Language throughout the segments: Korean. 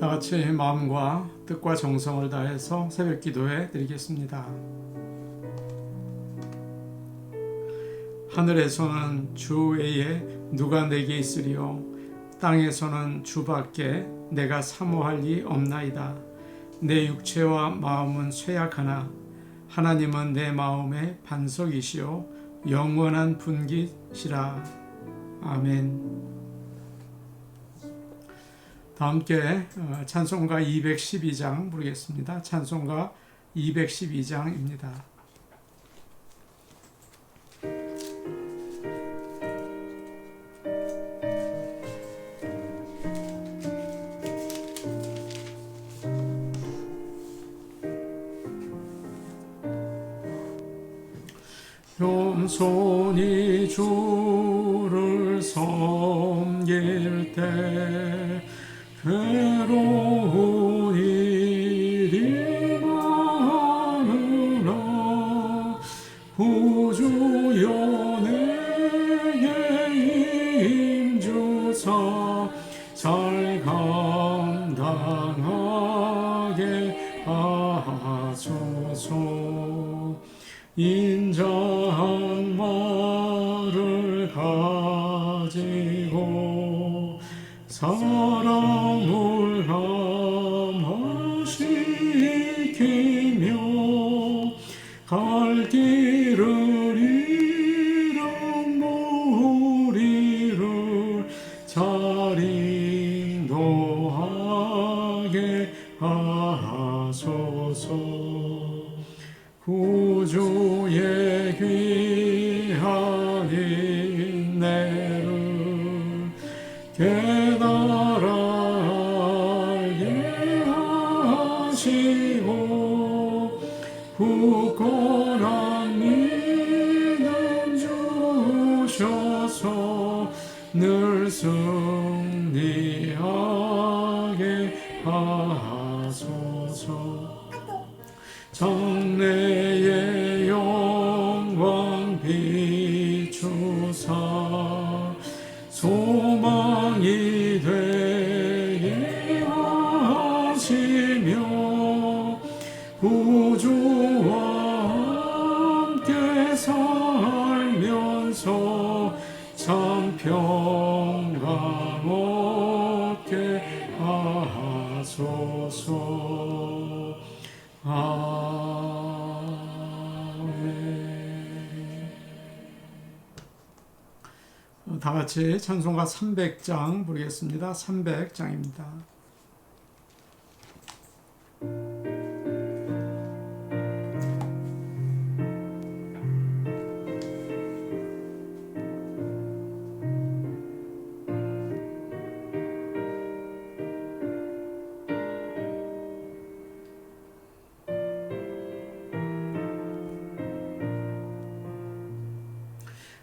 다 같이 마음과 뜻과 정성을 다해서 새벽 기도해 드리겠습니다. 하늘에서는 주 외에 누가 내게 있으리요, 땅에서는 주밖에 내가 사모할 이 없나이다. 내 육체와 마음은 쇠약하나 하나님은 내 마음의 반석이시요 영원한 분깃이라. 아멘. 다 함께 찬송가 212장 부르겠습니다. 찬송가 212장입니다. 겸손히 주를 섬길 때 괴로운 일이 많으나 구주여 내게 힘주사 잘 감당하게 하소서. 인자한 말을 가지고 사랑을 감화시키며 갈 길을 잃은 무리를 잘 인도하게 하소서. 구주의 귀한 인내를 깨달아 알게 하시고 굳건한 믿음 주셔서 늘 승리하게 하소서. 장래의 영광 비추사 소망이 되게 하시며 구주와 함께 살면서 참 평강 얻게 하소서. 다 같이 찬송가 300장 부르겠습니다. 300장입니다.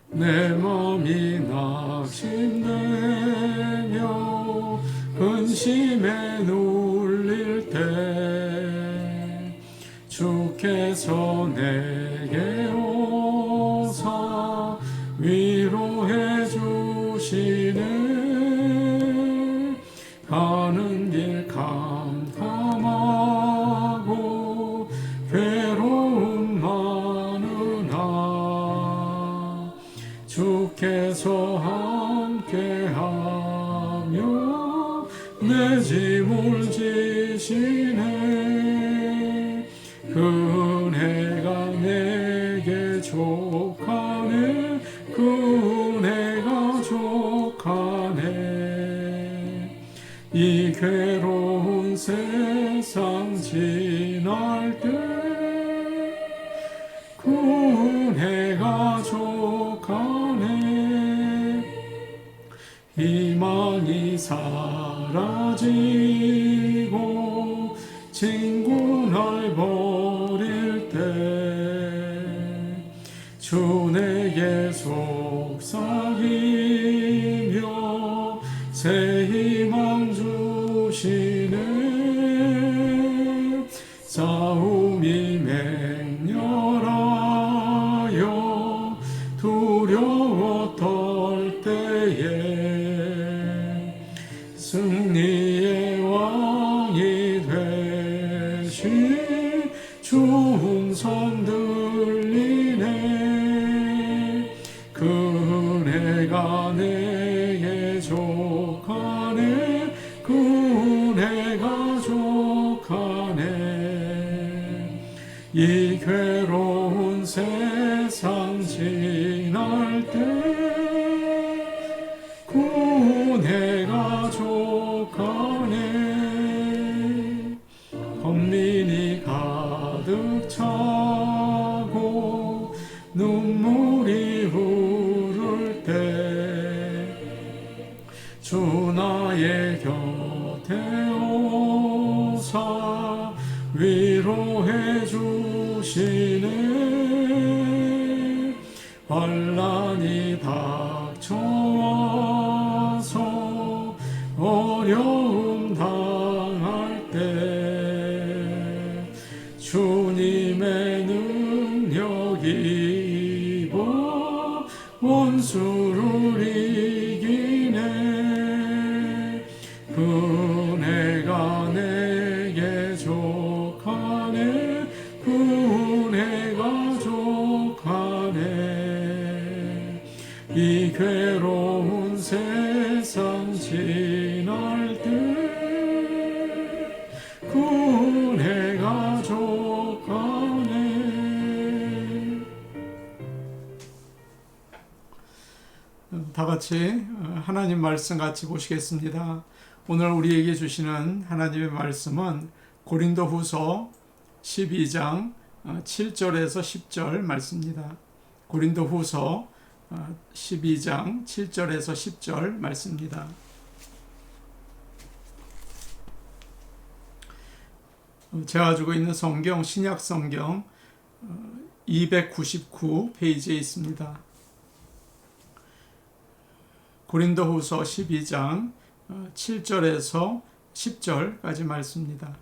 내 맘이 낙심되며 근심에 눌릴 때 주께서 내게 오사 위로해 주시네. 가는 길 캄캄하고 괴로움 많으나 주께서 함께하며 내 짐을 지시네. 그 은혜가 내게 족하네. 그 은혜가 족하네. 이 괴로운 세상 지날 때 그 은혜가 족하네. 희망이 사라지고 친구 날 버릴 때 주 내게 속삭이며 새 희망 주시네. 싸움이 맹렬하여 두려워 떨 때에 승리의 왕 족하네 그은혜가 족하네 이 괴로운 세상 지날 때 그은혜가 족하네 번민이 가득 차고 눈물이 흐를 때 주 나의 곁에 오사 위로해 주시네 환난이 닥쳐와서 어려움 당할 때 주님의 능력이 입어 원수를 이기네 그은혜가 내게 족하네 그은혜가 족하네 이 괴로운 세상 지날 때 그은혜가 족하네 다 같이 하나님 말씀 같이 보시겠습니다. 오늘 우리에게 주시는 하나님의 말씀은 고린도후서 12장 7절에서 10절 말씀입니다. 고린도후서 12장 7절에서 10절 말씀입니다. 제가 가지고 있는 성경 신약 성경 299페이지에 있습니다. 고린도후서 12장 7절에서 10절까지 말씀입니다.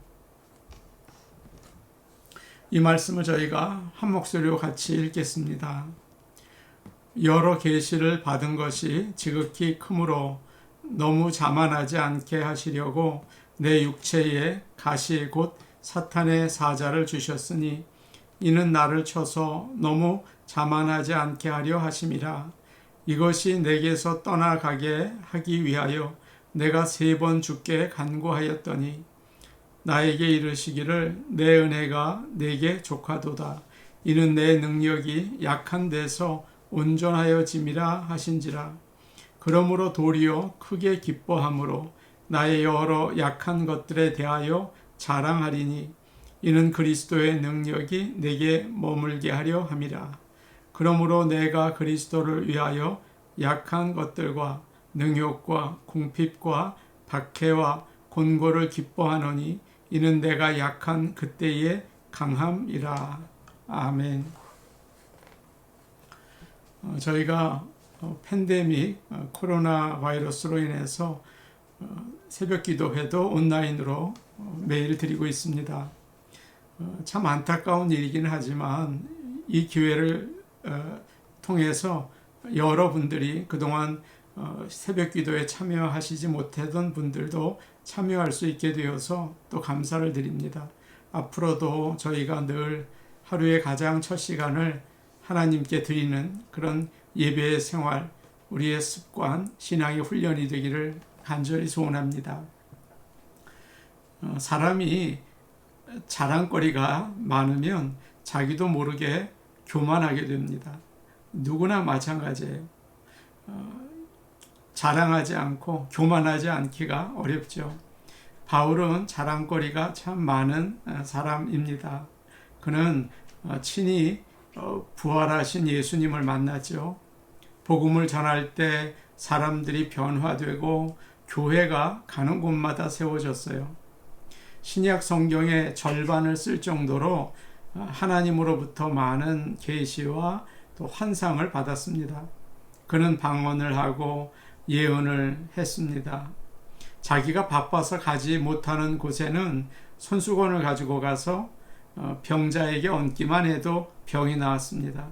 이 말씀을 저희가 한 목소리로 같이 읽겠습니다. 여러 계시를 받은 것이 지극히 크므로 너무 자만하지 않게 하시려고 내 육체에 가시 곧 사탄의 사자를 주셨으니 이는 나를 쳐서 너무 자만하지 않게 하려 하심이라. 이것이 내게서 떠나가게 하기 위하여 내가 3번 주께 간구하였더니 나에게 이르시기를 내 은혜가 내게 족하도다. 이는 내 능력이 약한 데서 온전하여짐이라 하신지라. 그러므로 도리어 크게 기뻐함으로 나의 여러 약한 것들에 대하여 자랑하리니 이는 그리스도의 능력이 내게 머물게 하려 함이라. 그러므로 내가 그리스도를 위하여 약한 것들과 능욕과 궁핍과 박해와 곤고를 기뻐하노니 이는 내가 약한 그때의 강함이라. 아멘. 저희가 팬데믹 코로나 바이러스로 인해서 새벽 기도회도 온라인으로 매일 드리고 있습니다. 참 안타까운 일이긴 하지만 이 기회를 통해서 여러분들이 그동안 새벽 기도에 참여하시지 못하던 분들도 참여할 수 있게 되어서 또 감사를 드립니다. 앞으로도 저희가 늘 하루의 가장 첫 시간을 하나님께 드리는 그런 예배의 생활, 우리의 습관, 신앙의 훈련이 되기를 간절히 소원합니다. 사람이 자랑거리가 많으면 자기도 모르게 교만하게 됩니다. 누구나 마찬가지예요. 자랑하지 않고 교만하지 않기가 어렵죠. 바울은 자랑거리가 참 많은 사람입니다. 그는 친히 부활하신 예수님을 만났죠. 복음을 전할 때 사람들이 변화되고 교회가 가는 곳마다 세워졌어요. 신약 성경의 절반을 쓸 정도로 하나님으로부터 많은 계시와 또 환상을 받았습니다. 그는 방언을 하고 예언을 했습니다. 자기가 바빠서 가지 못하는 곳에는 손수건을 가지고 가서 병자에게 얹기만 해도 병이 나았습니다.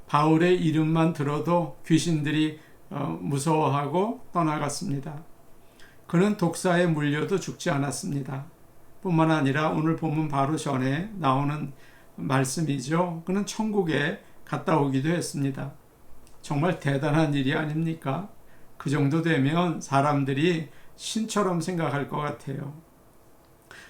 바울의 이름만 들어도 귀신들이 무서워하고 떠나갔습니다. 그는 독사에 물려도 죽지 않았습니다. 뿐만 아니라 오늘 본문 바로 전에 나오는 말씀이죠. 그는 천국에 갔다 오기도 했습니다. 정말 대단한 일이 아닙니까? 그 정도 되면 사람들이 신처럼 생각할 것 같아요.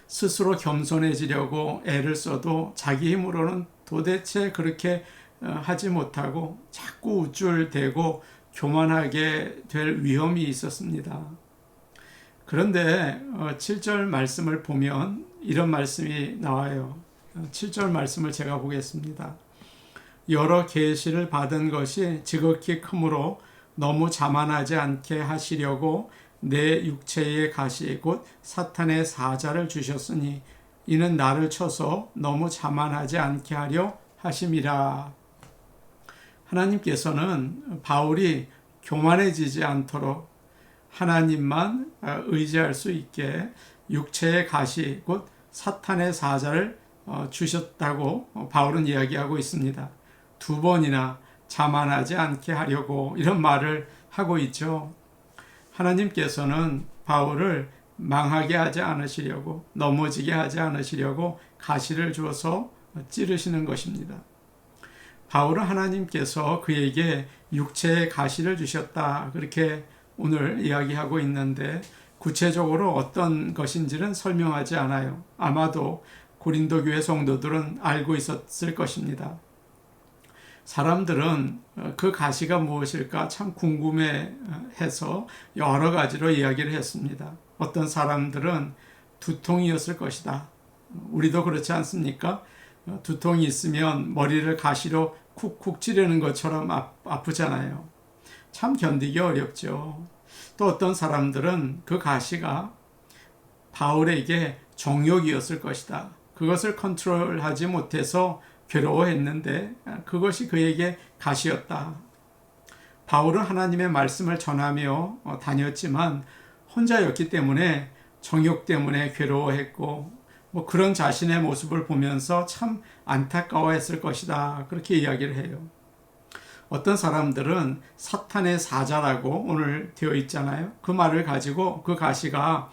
스스로 겸손해지려고 애를 써도 자기 힘으로는 도대체 그렇게 하지 못하고 자꾸 우쭐대고 교만하게 될 위험이 있었습니다. 그런데 7절 말씀을 보면 이런 말씀이 나와요. 7절 말씀을 제가 보겠습니다. 여러 계시를 받은 것이 지극히 크므로 너무 자만하지 않게 하시려고 내 육체의 가시 곧 사탄의 사자를 주셨으니 이는 나를 쳐서 너무 자만하지 않게 하려 하심이라. 하나님께서는 바울이 교만해지지 않도록 하나님만 의지할 수 있게 육체의 가시 곧 사탄의 사자를 주셨다고 바울은 이야기하고 있습니다. 2번이나 자만하지 않게 하려고 이런 말을 하고 있죠. 하나님께서는 바울을 망하게 하지 않으시려고 넘어지게 하지 않으시려고 가시를 주어서 찌르시는 것입니다. 바울은 하나님께서 그에게 육체의 가시를 주셨다 그렇게 오늘 이야기하고 있는데 구체적으로 어떤 것인지는 설명하지 않아요. 아마도 고린도 교회 성도들은 알고 있었을 것입니다. 사람들은 그 가시가 무엇일까 참 궁금해해서 여러 가지로 이야기를 했습니다. 어떤 사람들은 두통이었을 것이다. 우리도 그렇지 않습니까? 두통이 있으면 머리를 가시로 쿡쿡 찌르는 것처럼 아프잖아요. 참 견디기 어렵죠. 또 어떤 사람들은 그 가시가 바울에게 정욕이었을 것이다. 그것을 컨트롤하지 못해서 괴로워했는데 그것이 그에게 가시였다. 바울은 하나님의 말씀을 전하며 다녔지만 혼자였기 때문에 정욕 때문에 괴로워했고 그런 자신의 모습을 보면서 참 안타까워했을 것이다. 그렇게 이야기를 해요. 어떤 사람들은 사탄의 사자라고 오늘 되어 있잖아요. 그 말을 가지고 그 가시가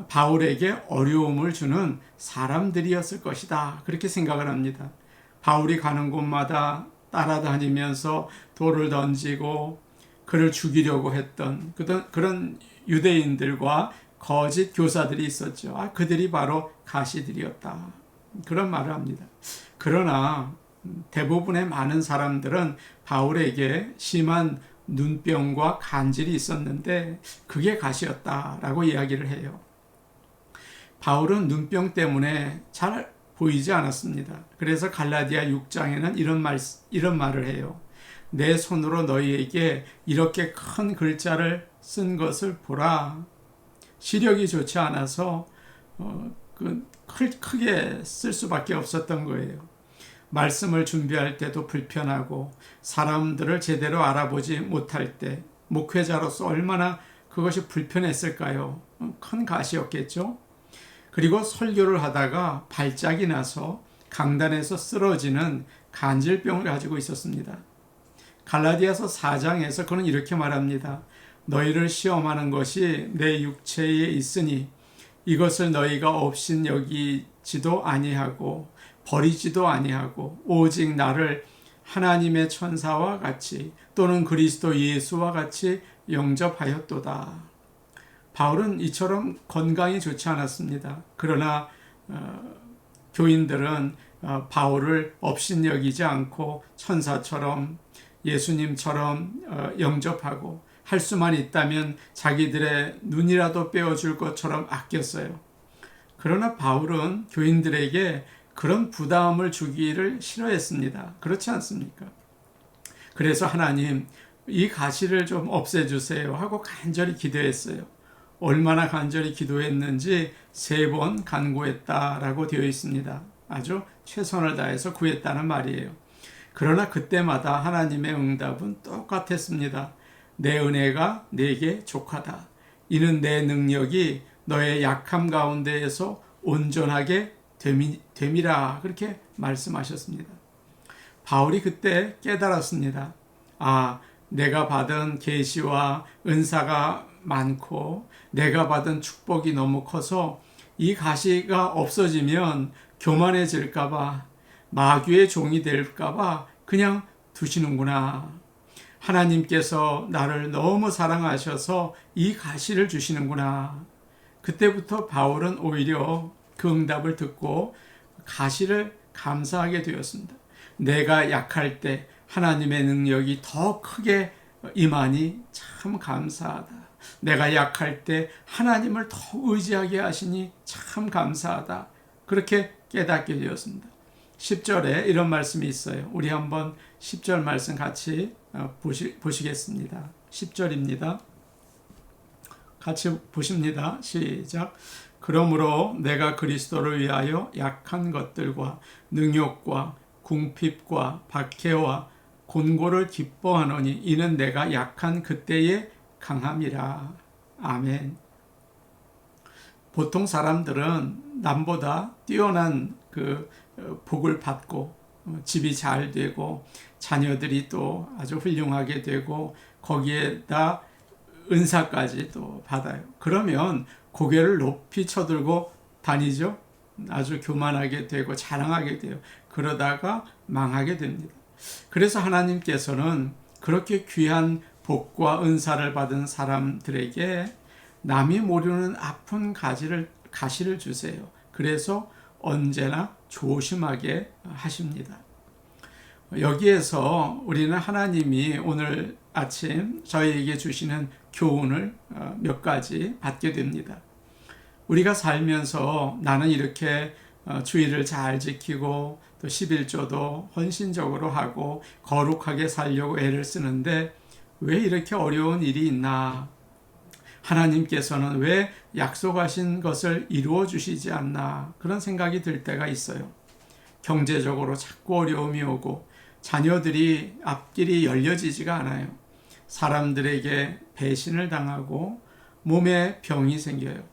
바울에게 어려움을 주는 사람들이었을 것이다. 그렇게 생각을 합니다. 바울이 가는 곳마다 따라다니면서 돌을 던지고 그를 죽이려고 했던 그런 유대인들과 거짓 교사들이 있었죠. 그들이 바로 가시들이었다. 그런 말을 합니다. 그러나 대부분의 많은 사람들은 바울에게 심한 눈병과 간질이 있었는데 그게 가시였다라고 이야기를 해요. 바울은 눈병 때문에 잘 보이지 않았습니다. 그래서 갈라디아 6장에는 이런 말을 해요. 내 손으로 너희에게 이렇게 큰 글자를 쓴 것을 보라. 시력이 좋지 않아서 크게 쓸 수밖에 없었던 거예요. 말씀을 준비할 때도 불편하고 사람들을 제대로 알아보지 못할 때 목회자로서 얼마나 그것이 불편했을까요? 큰 가시였겠죠? 그리고 설교를 하다가 발작이 나서 강단에서 쓰러지는 간질병을 가지고 있었습니다. 갈라디아서 4장에서 그는 이렇게 말합니다. 너희를 시험하는 것이 내 육체에 있으니 이것을 너희가 업신 여기지도 아니하고 버리지도 아니하고 오직 나를 하나님의 천사와 같이 또는 그리스도 예수와 같이 영접하였도다. 바울은 이처럼 건강이 좋지 않았습니다. 그러나 교인들은 바울을 업신여기지 않고 천사처럼 예수님처럼 영접하고 할 수만 있다면 자기들의 눈이라도 빼어줄 것처럼 아꼈어요. 그러나 바울은 교인들에게 그런 부담을 주기를 싫어했습니다. 그렇지 않습니까? 그래서 하나님 이 가시를 좀 없애주세요 하고 간절히 기도했어요. 얼마나 간절히 기도했는지 3번 간구했다라고 되어 있습니다. 아주 최선을 다해서 구했다는 말이에요. 그러나 그때마다 하나님의 응답은 똑같았습니다. 내 은혜가 내게 족하다. 이는 내 능력이 너의 약함 가운데에서 온전하게 됨이라 그렇게 말씀하셨습니다. 바울이 그때 깨달았습니다. 내가 받은 계시와 은사가 많고 내가 받은 축복이 너무 커서 이 가시가 없어지면 교만해질까봐 마귀의 종이 될까봐 그냥 두시는구나. 하나님께서 나를 너무 사랑하셔서 이 가시를 주시는구나. 그때부터 바울은 오히려 그 응답을 듣고 가시를 감사하게 되었습니다. 내가 약할 때 하나님의 능력이 더 크게 임하니 참 감사하다. 내가 약할 때 하나님을 더 의지하게 하시니 참 감사하다. 그렇게 깨닫게 되었습니다. 10절에 이런 말씀이 있어요. 우리 한번 10절 말씀 같이 보시겠습니다. 10절입니다. 같이 보십니다. 시작. 그러므로 내가 그리스도를 위하여 약한 것들과 능욕과 궁핍과 박해와 곤고를 기뻐하노니 이는 내가 약한 그때의 강함이라. 아멘. 보통 사람들은 남보다 뛰어난 그 복을 받고 집이 잘 되고 자녀들이 또 아주 훌륭하게 되고 거기에다 은사까지 또 받아요. 그러면 고개를 높이 쳐들고 다니죠. 아주 교만하게 되고 자랑하게 돼요. 그러다가 망하게 됩니다. 그래서 하나님께서는 그렇게 귀한 복과 은사를 받은 사람들에게 남이 모르는 아픈 가시를 주세요. 그래서 언제나 조심하게 하십니다. 여기에서 우리는 하나님이 오늘 아침 저희에게 주시는 교훈을 몇 가지 받게 됩니다. 우리가 살면서 나는 이렇게 주의를 잘 지키고 또 11조도 헌신적으로 하고 거룩하게 살려고 애를 쓰는데 왜 이렇게 어려운 일이 있나? 하나님께서는 왜 약속하신 것을 이루어 주시지 않나? 그런 생각이 들 때가 있어요. 경제적으로 자꾸 어려움이 오고 자녀들이 앞길이 열려지지가 않아요. 사람들에게 배신을 당하고 몸에 병이 생겨요.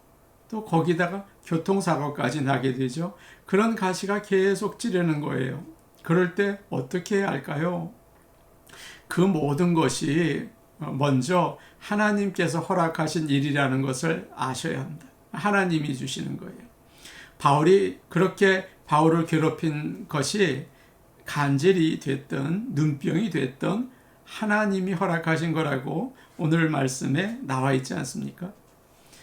또 거기다가 교통사고까지 나게 되죠. 그런 가시가 계속 찌르는 거예요. 그럴 때 어떻게 해야 할까요? 그 모든 것이 먼저 하나님께서 허락하신 일이라는 것을 아셔야 합니다. 하나님이 주시는 거예요. 바울이 그렇게 바울을 괴롭힌 것이 간질이 됐던 눈병이 됐던 하나님이 허락하신 거라고 오늘 말씀에 나와 있지 않습니까?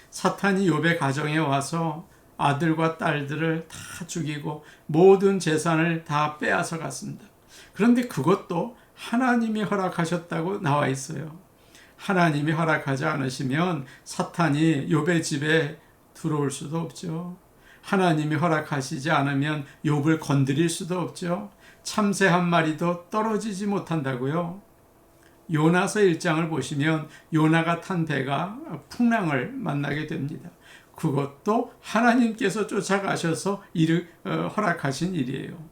사탄이 욥의 가정에 와서 아들과 딸들을 다 죽이고 모든 재산을 다 빼앗아 갔습니다. 그런데 그것도 하나님이 허락하셨다고 나와 있어요. 하나님이 허락하지 않으시면 사탄이 욥의 집에 들어올 수도 없죠. 하나님이 허락하시지 않으면 욥을 건드릴 수도 없죠. 참새 한 마리도 떨어지지 못한다고요. 요나서 1장을 보시면 요나가 탄 배가 풍랑을 만나게 됩니다. 그것도 하나님께서 쫓아가셔서 허락하신 일이에요.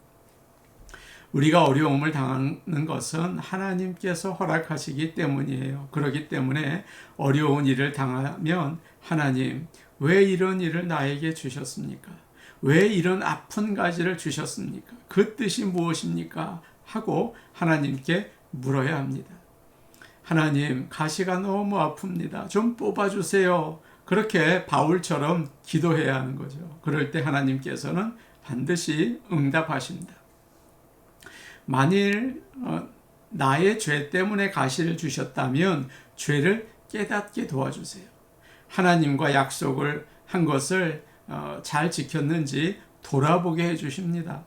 우리가 어려움을 당하는 것은 하나님께서 허락하시기 때문이에요. 그렇기 때문에 어려운 일을 당하면 하나님, 왜 이런 일을 나에게 주셨습니까? 왜 이런 아픈 가지를 주셨습니까? 그 뜻이 무엇입니까? 하고 하나님께 물어야 합니다. 하나님, 가시가 너무 아픕니다. 좀 뽑아주세요. 그렇게 바울처럼 기도해야 하는 거죠. 그럴 때 하나님께서는 반드시 응답하십니다. 만일 나의 죄 때문에 가시를 주셨다면 죄를 깨닫게 도와주세요. 하나님과 약속을 한 것을 잘 지켰는지 돌아보게 해주십니다.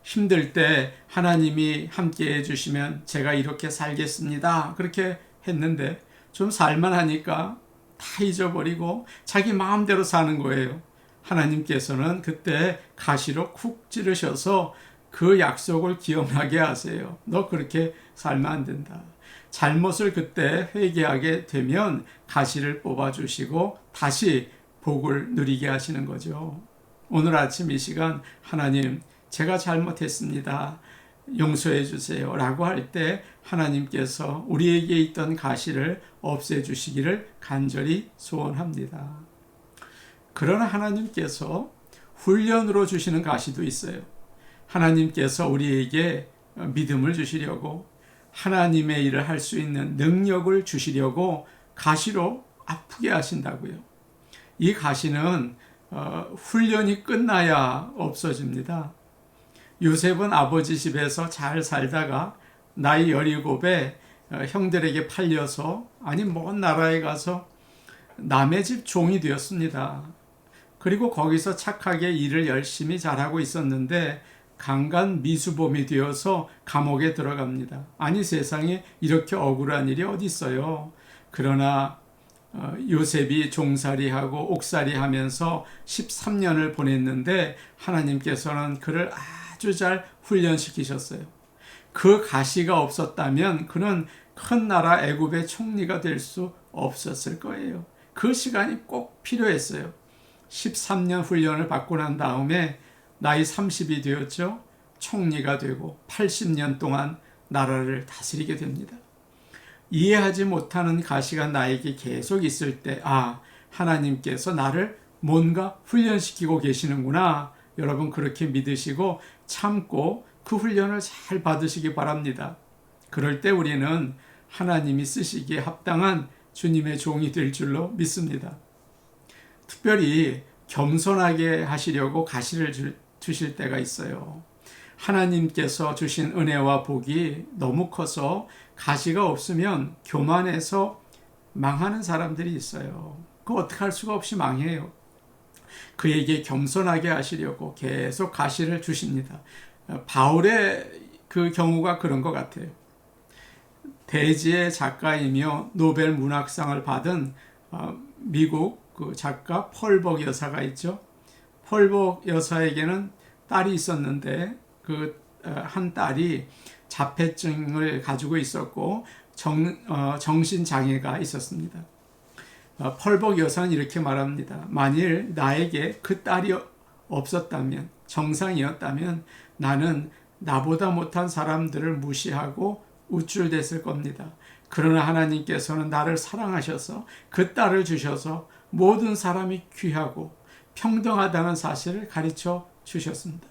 힘들 때 하나님이 함께 해주시면 제가 이렇게 살겠습니다. 그렇게 했는데 좀 살만하니까 다 잊어버리고 자기 마음대로 사는 거예요. 하나님께서는 그때 가시로 쿡 찌르셔서 그 약속을 기억나게 하세요. 너 그렇게 살면 안 된다. 잘못을 그때 회개하게 되면 가시를 뽑아주시고 다시 복을 누리게 하시는 거죠. 오늘 아침 이 시간 하나님, 제가 잘못했습니다. 용서해 주세요. 라고 할 때 하나님께서 우리에게 있던 가시를 없애주시기를 간절히 소원합니다. 그러나 하나님께서 훈련으로 주시는 가시도 있어요. 하나님께서 우리에게 믿음을 주시려고 하나님의 일을 할 수 있는 능력을 주시려고 가시로 아프게 하신다고요. 이 가시는 훈련이 끝나야 없어집니다. 요셉은 아버지 집에서 잘 살다가 나이 17에 형들에게 팔려서 아니 먼 나라에 가서 남의 집 종이 되었습니다. 그리고 거기서 착하게 일을 열심히 잘하고 있었는데 강간 미수범이 되어서 감옥에 들어갑니다. 아니 세상에 이렇게 억울한 일이 어디 있어요. 그러나 요셉이 종살이하고 옥살이하면서 13년을 보냈는데 하나님께서는 그를 아주 잘 훈련시키셨어요. 그 가시가 없었다면 그는 큰 나라 애굽의 총리가 될 수 없었을 거예요. 그 시간이 꼭 필요했어요. 13년 훈련을 받고 난 다음에 나이 30이 되었죠. 총리가 되고 80년 동안 나라를 다스리게 됩니다. 이해하지 못하는 가시가 나에게 계속 있을 때, 하나님께서 나를 뭔가 훈련시키고 계시는구나. 여러분 그렇게 믿으시고 참고 그 훈련을 잘 받으시기 바랍니다. 그럴 때 우리는 하나님이 쓰시기에 합당한 주님의 종이 될 줄로 믿습니다. 특별히 겸손하게 하시려고 가시를 주실 때가 있어요. 하나님께서 주신 은혜와 복이 너무 커서 가시가 없으면 교만해서 망하는 사람들이 있어요. 그거 어떻게 할 수가 없이 망해요. 그에게 겸손하게 하시려고 계속 가시를 주십니다. 바울의 그 경우가 그런 것 같아요. 대지의 작가이며 노벨 문학상을 받은 미국 그 작가 펄벅 여사가 있죠. 펄벅 여사에게는 딸이 있었는데 그 한 딸이 자폐증을 가지고 있었고 정신장애가 있었습니다. 펄벅 여사는 이렇게 말합니다. 만일 나에게 그 딸이 없었다면, 정상이었다면 나는 나보다 못한 사람들을 무시하고 우쭐댔을 겁니다. 그러나 하나님께서는 나를 사랑하셔서 그 딸을 주셔서 모든 사람이 귀하고 평등하다는 사실을 가르쳐 주셨습니다.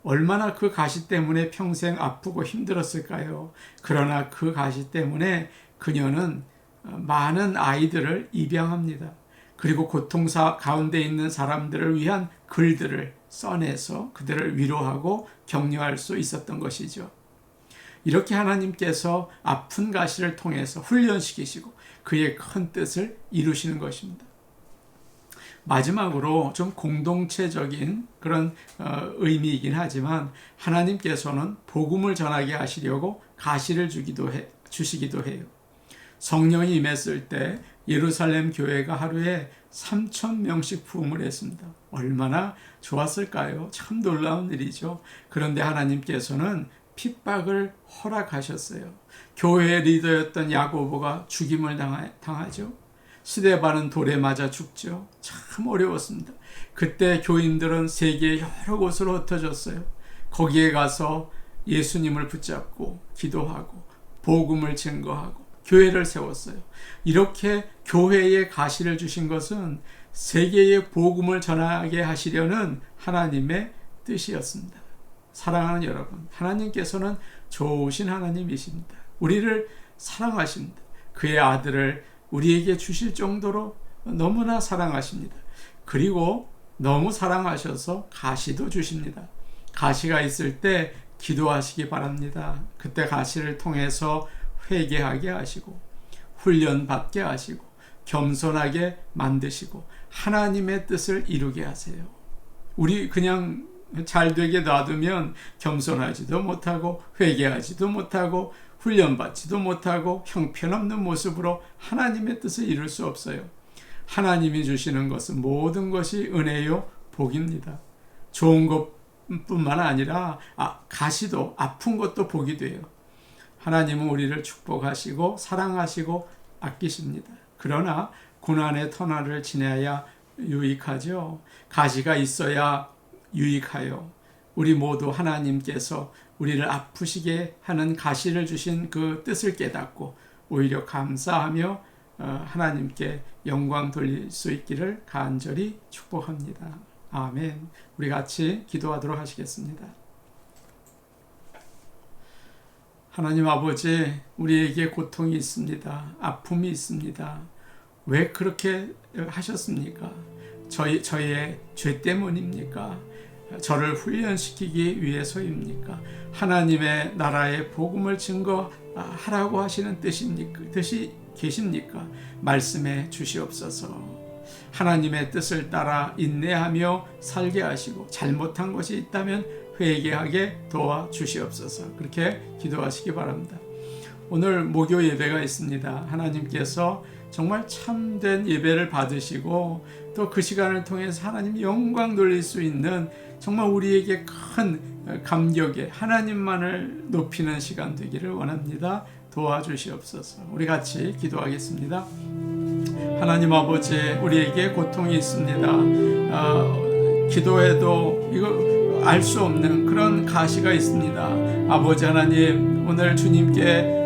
얼마나 그 가시 때문에 평생 아프고 힘들었을까요? 그러나 그 가시 때문에 그녀는 많은 아이들을 입양합니다. 그리고 고통사 가운데 있는 사람들을 위한 글들을 써내서 그들을 위로하고 격려할 수 있었던 것이죠. 이렇게 하나님께서 아픈 가시를 통해서 훈련시키시고 그의 큰 뜻을 이루시는 것입니다. 마지막으로 좀 공동체적인 그런 의미이긴 하지만 하나님께서는 복음을 전하게 하시려고 가시를 주시기도 해요. 성령이 임했을 때 예루살렘 교회가 하루에 3,000명씩 부흥을 했습니다. 얼마나 좋았을까요? 참 놀라운 일이죠. 그런데 하나님께서는 핍박을 허락하셨어요. 교회의 리더였던 야고보가 죽임을 당하죠. 스데반은 돌에 맞아 죽죠. 참 어려웠습니다. 그때 교인들은 세계의 여러 곳으로 흩어졌어요. 거기에 가서 예수님을 붙잡고 기도하고 복음을 증거하고 교회를 세웠어요. 이렇게 교회에 가시를 주신 것은 세계에 복음을 전하게 하시려는 하나님의 뜻이었습니다. 사랑하는 여러분, 하나님께서는 좋으신 하나님이십니다. 우리를 사랑하십니다. 그의 아들을 우리에게 주실 정도로 너무나 사랑하십니다. 그리고 너무 사랑하셔서 가시도 주십니다. 가시가 있을 때 기도하시기 바랍니다. 그때 가시를 통해서 회개하게 하시고 훈련받게 하시고 겸손하게 만드시고 하나님의 뜻을 이루게 하세요. 우리 그냥 잘 되게 놔두면 겸손하지도 못하고 회개하지도 못하고 훈련받지도 못하고 형편없는 모습으로 하나님의 뜻을 이룰 수 없어요. 하나님이 주시는 것은 모든 것이 은혜요 복입니다. 좋은 것뿐만 아니라 가시도 아픈 것도 복이 돼요. 하나님은 우리를 축복하시고 사랑하시고 아끼십니다. 그러나 고난의 터널을 지나야 유익하죠. 가시가 있어야 유익하여 우리 모두 하나님께서 우리를 아프시게 하는 가시를 주신 그 뜻을 깨닫고 오히려 감사하며 하나님께 영광 돌릴 수 있기를 간절히 축복합니다. 아멘. 우리 같이 기도하도록 하시겠습니다. 하나님 아버지, 우리에게 고통이 있습니다. 아픔이 있습니다. 왜 그렇게 하셨습니까? 저의 죄 때문입니까? 저를 훈련시키기 위해서입니까? 하나님의 나라의 복음을 증거하기 하라고 하시는 뜻이 계십니까? 말씀해 주시옵소서. 하나님의 뜻을 따라 인내하며 살게 하시고 잘못한 것이 있다면 회개하게 도와주시옵소서. 그렇게 기도하시기 바랍니다. 오늘 목요 예배가 있습니다. 하나님께서 정말 참된 예배를 받으시고 또 그 시간을 통해서 하나님 영광 돌릴 수 있는 정말 우리에게 큰 감격의 하나님만을 높이는 시간 되기를 원합니다. 도와주시옵소서. 우리 같이 기도하겠습니다. 하나님 아버지, 우리에게 고통이 있습니다. 기도해도 이거 알 수 없는 그런 가시가 있습니다. 아버지 하나님, 오늘 주님께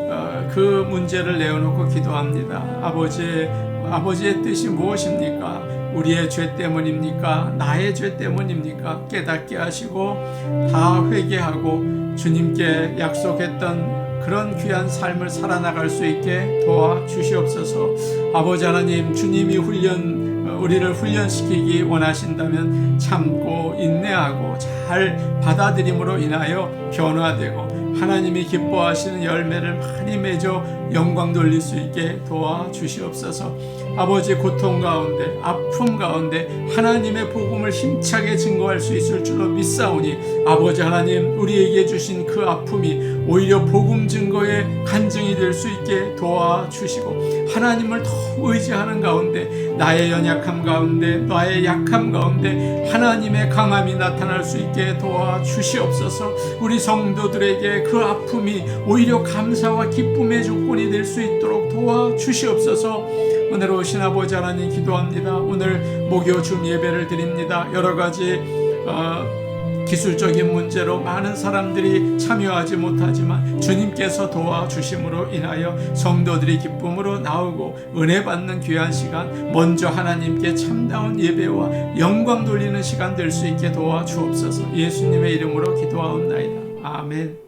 그 문제를 내어놓고 기도합니다. 아버지의 뜻이 무엇입니까? 우리의 죄 때문입니까? 나의 죄 때문입니까? 깨닫게 하시고 다 회개하고 주님께 약속했던 그런 귀한 삶을 살아나갈 수 있게 도와주시옵소서. 아버지 하나님, 주님이 우리를 훈련시키기 원하신다면 참고 인내하고 잘 받아들임으로 인하여 변화되고 하나님이 기뻐하시는 열매를 많이 맺어 영광 돌릴 수 있게 도와주시옵소서. 아버지, 고통 가운데 아픔 가운데 하나님의 복음을 힘차게 증거할 수 있을 줄로 믿사오니 아버지 하나님, 우리에게 주신 그 아픔이 오히려 복음 증거의 간증이 될 수 있게 도와주시고 하나님을 더 의지하는 가운데 나의 연약함 가운데 나의 약함 가운데 하나님의 강함이 나타날 수 있게 도와주시옵소서. 우리 성도들에게 그 아픔이 오히려 감사와 기쁨의 조건이 될 수 있도록 도와주시옵소서. 은혜로우신 아버지 하나님, 기도합니다. 오늘 목요 줌 예배를 드립니다. 여러 가지 기술적인 문제로 많은 사람들이 참여하지 못하지만 주님께서 도와주심으로 인하여 성도들이 기쁨으로 나오고 은혜 받는 귀한 시간, 먼저 하나님께 참다운 예배와 영광 돌리는 시간 될 수 있게 도와주옵소서. 예수님의 이름으로 기도하옵나이다. 아멘.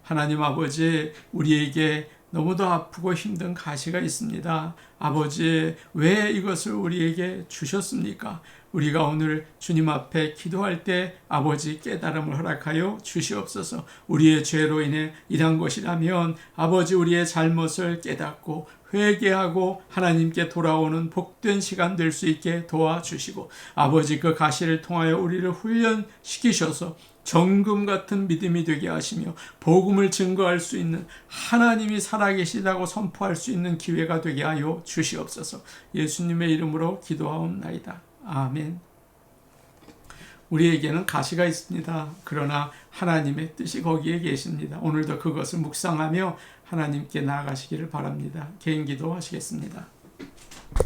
하나님 아버지, 우리에게 너무도 아프고 힘든 가시가 있습니다. 아버지, 왜 이것을 우리에게 주셨습니까? 우리가 오늘 주님 앞에 기도할 때 아버지 깨달음을 허락하여 주시옵소서. 우리의 죄로 인해 일한 것이라면 아버지, 우리의 잘못을 깨닫고 회개하고 하나님께 돌아오는 복된 시간 될 수 있게 도와주시고 아버지, 그 가시를 통하여 우리를 훈련시키셔서 정금 같은 믿음이 되게 하시며 복음을 증거할 수 있는, 하나님이 살아계시다고 선포할 수 있는 기회가 되게 하여 주시옵소서. 예수님의 이름으로 기도하옵나이다. 아멘. 우리에게는 가시가 있습니다. 그러나 하나님의 뜻이 거기에 계십니다. 오늘도 그것을 묵상하며 하나님께 나아가시기를 바랍니다. 개인 기도하시겠습니다.